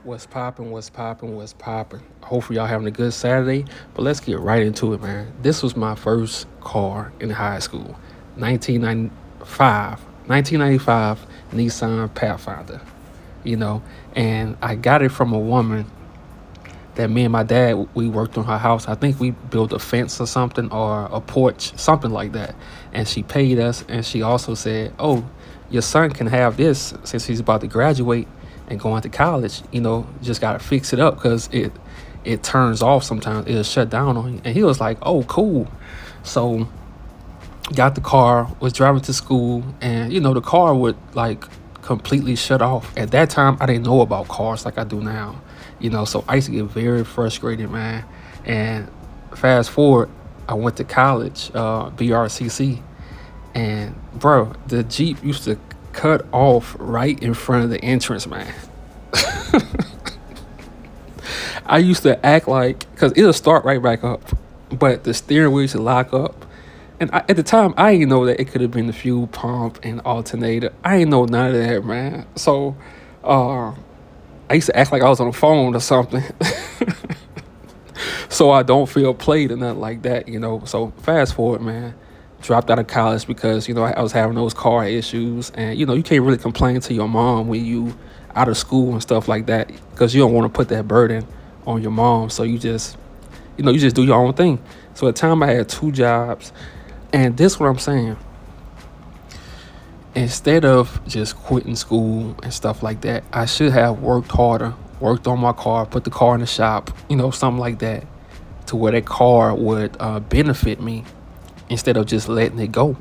What's popping? What's popping? What's popping? Hopefully y'all having a good Saturday. But let's get right into it, man. This was my first car in high school, 1995, 1995 Nissan Pathfinder. You know, and I got it from a woman that me and my dad we worked on her house. I think we built a fence or something or a porch, something like that. And she paid us, and she also said, "Oh, your son can have this since he's about to graduate and going to college. Just gotta fix it up because it turns off sometimes. It'll shut down on you." And he was like, "Oh, cool." So got the car, was driving to school, and the car would like completely shut off. At that time, I didn't know about cars like I do now. So I used to get very frustrated, man. And fast forward, I went to college, BRCC, and bro, the Jeep used to cut off right in front of the entrance, man. I used to act like, because it'll start right back up, but the steering wheel used to lock up. And at the time, I didn't know that it could have been the fuel pump and alternator. I didn't know none of that, man. So uh, I used to act like I was on the phone or something. So I don't feel played or nothing like that. So fast forward, man. Dropped out of college because, I was having those car issues. And, you can't really complain to your mom when you out of school and stuff like that because you don't want to put that burden on your mom. So you just do your own thing. So at the time I had two jobs. And this what I'm saying. Instead of just quitting school and stuff like that, I should have worked harder, worked on my car, put the car in the shop, something like that, to where that car would benefit me instead of just letting it go.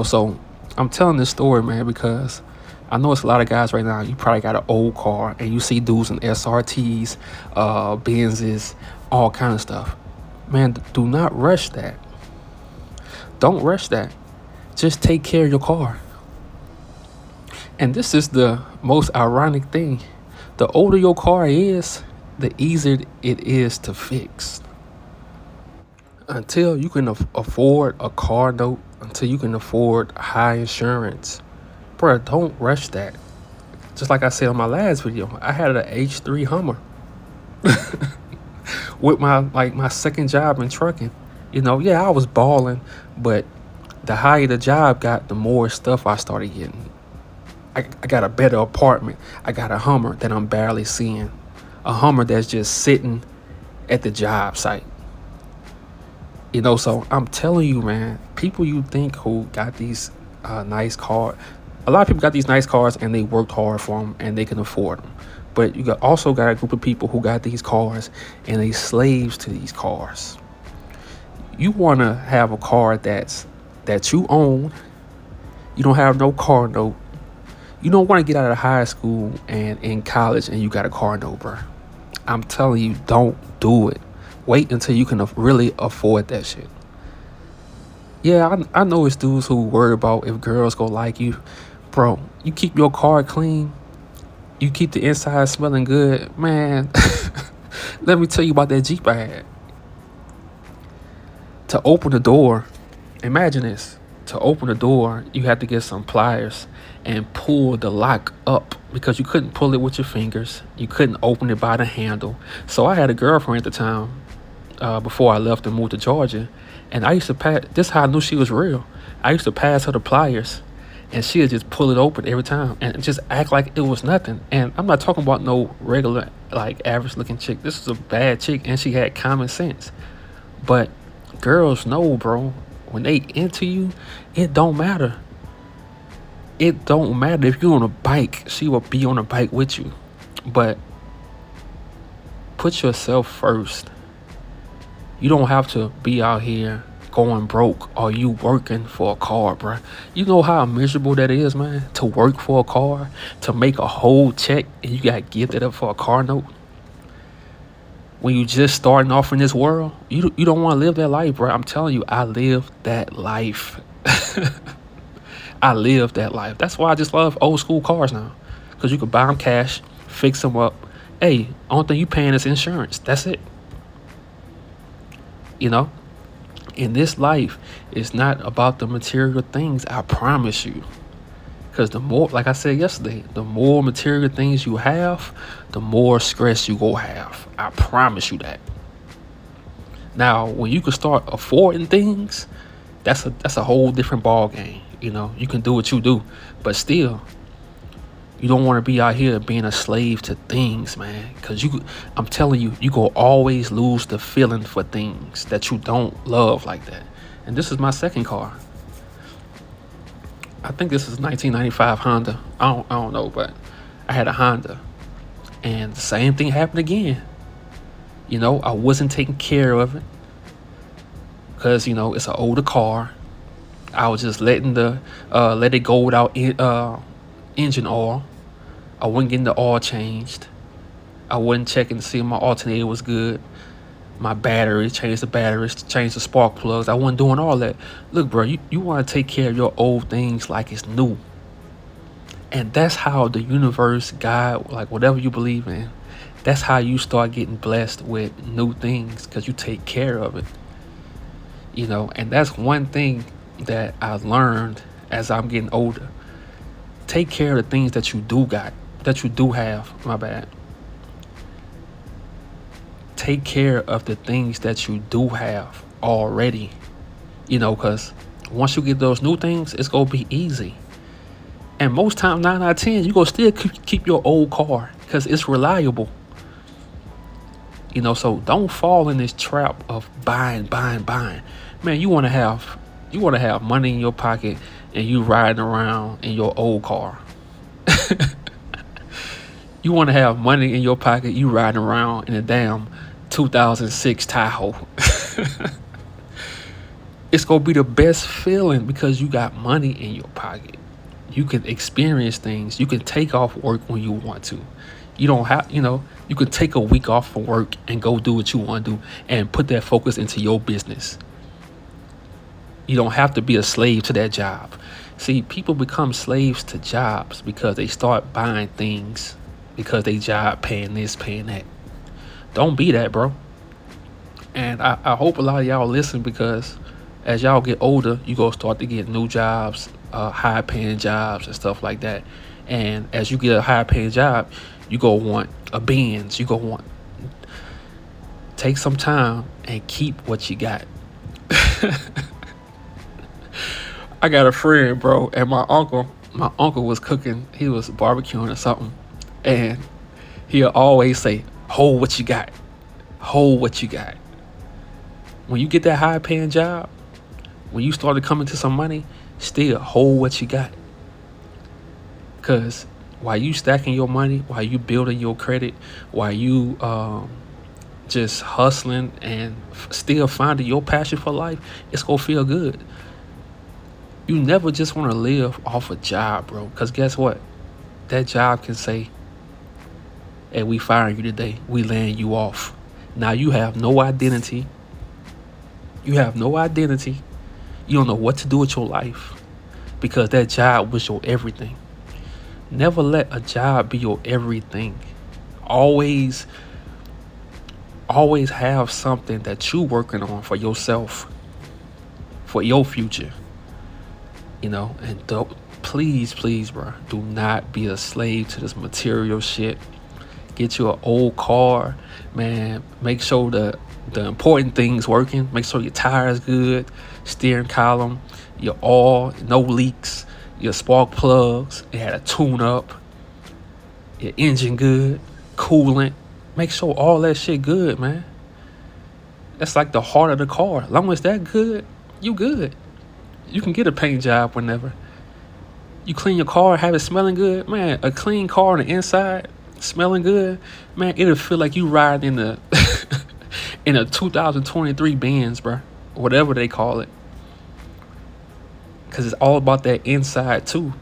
So I'm telling this story, man, because I know it's a lot of guys right now. You probably got an old car and you see dudes in SRTs, Benzes, all kind of stuff. Man, do not rush that. Don't rush that. Just take care of your car. And this is the most ironic thing. The older your car is, the easier it is to fix. Until you can afford a car note, until you can afford high insurance, bro, don't rush that. Just like I said on my last video, I had an H3 Hummer with my second job in trucking. Yeah, I was balling, but the higher the job got, the more stuff I started getting. I got a better apartment. I got a Hummer that I'm barely seeing. A Hummer that's just sitting at the job site. So I'm telling you, man, people you think who got these nice cars, a lot of people got these nice cars and they worked hard for them and they can afford them. But you also got a group of people who got these cars and they slaves to these cars. You want to have a car that you own. You don't have no car note. You don't want to get out of high school and in college and you got a car note, bro. I'm telling you, don't do it. Wait until you can really afford that shit. Yeah, I know it's dudes who worry about if girls go like you. Bro, you keep your car clean. You keep the inside smelling good. Man, let me tell you about that Jeep I had. To open the door, imagine this. To open the door, you had to get some pliers and pull the lock up because you couldn't pull it with your fingers. You couldn't open it by the handle. So I had a girlfriend at the time before I left and moved to Georgia. And I used to pass, this is how I knew she was real. I used to pass her the pliers and she'd just pull it open every time and just act like it was nothing. And I'm not talking about no regular, like average looking chick. This was a bad chick and she had common sense. But girls know, bro, when they into you, it don't matter. It don't matter if you're on a bike, she will be on a bike with you. But put yourself first. You don't have to be out here going broke or you working for a car, bro. You know how miserable that is, man, to work for a car, to make a whole check and you got gifted up for a car note. When you just starting off in this world, you don't want to live that life, bro. I'm telling you, I lived that life. I lived that life. That's why I just love old school cars now. Because you can buy them cash, fix them up. Hey, only thing you paying is insurance. That's it. In this life, it's not about the material things, I promise you. Because the more, like I said yesterday, the more material things you have, the more stress you go have. I promise you that. Now, when you can start affording things, that's a whole different ball game. You can do what you do, but still, you don't want to be out here being a slave to things, man. Because I'm telling you, you go always lose the feeling for things that you don't love like that. And this is my second car. I think this is 1995 Honda. I don't know, but I had a Honda, and the same thing happened again. I wasn't taking care of it because it's an older car. I was just let it go without engine oil. I wasn't getting the oil changed. I wasn't checking to see if my alternator was good. My battery, change the batteries, change the spark plugs. I wasn't doing all that. Look, bro, you want to take care of your old things like it's new. And that's how the universe, God, like whatever you believe in, that's how you start getting blessed with new things, because you take care of it. And that's one thing that I learned as I'm getting older. Take care of the things that you do have, my bad. Take care of the things that you do have already, because once you get those new things, it's going to be easy. And most times, 9 out of 10, you're going to still keep your old car because it's reliable. So don't fall in this trap of buying. Man, you want to have money in your pocket and you riding around in your old car. You want to have money in your pocket, you riding around in a damn 2006 Tahoe. It's going to be the best feeling because you got money in your pocket. You can experience things. You can take off work when you want to. You don't have, you can take a week off from work and go do what you want to do and put that focus into your business. You don't have to be a slave to that job. See, people become slaves to jobs because they start buying things because they job paying this, paying that. Don't be that, bro. And I hope a lot of y'all listen, because as y'all get older, you go start to get new jobs, high paying jobs and stuff like that. And as you get a high paying job, you go want a Benz. You go want, take some time and keep what you got. I got a friend, bro, and my uncle was cooking. He was barbecuing or something. And he'll always say, hold what you got. Hold what you got. When you get that high paying job, when you start to come into some money, still hold what you got. Because while you stacking your money, while you building your credit, while you just hustling and still finding your passion for life, it's going to feel good. You never just want to live off a job, bro. Because guess what? That job can say, hey, we firing you today. We laying you off. Now you have no identity. You have no identity. You don't know what to do with your life because that job was your everything. Never let a job be your everything. Always have something that you working on for yourself, for your future. And please, bro, do not be a slave to this material shit. Get you an old car, man. Make sure the important things working. Make sure your tires good, steering column, your oil, no leaks, your spark plugs. It had a tune up. Your engine good, coolant. Make sure all that shit good, man. That's like the heart of the car. As long as that good, you good. You can get a paint job whenever. You clean your car, have it smelling good, man. A clean car on the inside, smelling good, man. It'll feel like you riding in the in a 2023 Benz, bro. Whatever they call it. Because it's all about that inside too.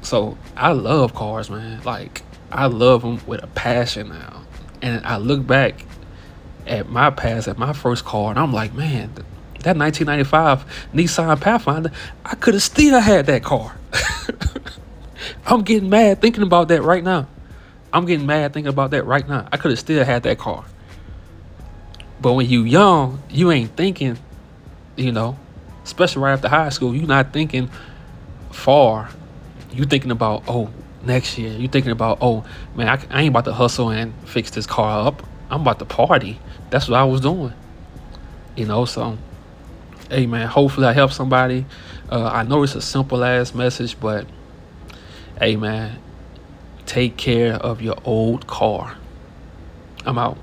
So I love cars, man. Like, I love them with a passion now. And I look back at my past, at my first car, and I'm like, man, that 1995 Nissan Pathfinder, I could have still had that car. I'm getting mad thinking about that right now. I could have still had that car. But when you young, you ain't thinking, especially right after high school, you not thinking far, you thinking about, oh, next year. You thinking about, oh man, I ain't about to hustle and fix this car up. I'm about to party. That's what I was doing. So hey man, hopefully I help somebody. I know it's a simple ass message, but hey man, take care of your old car. I'm out.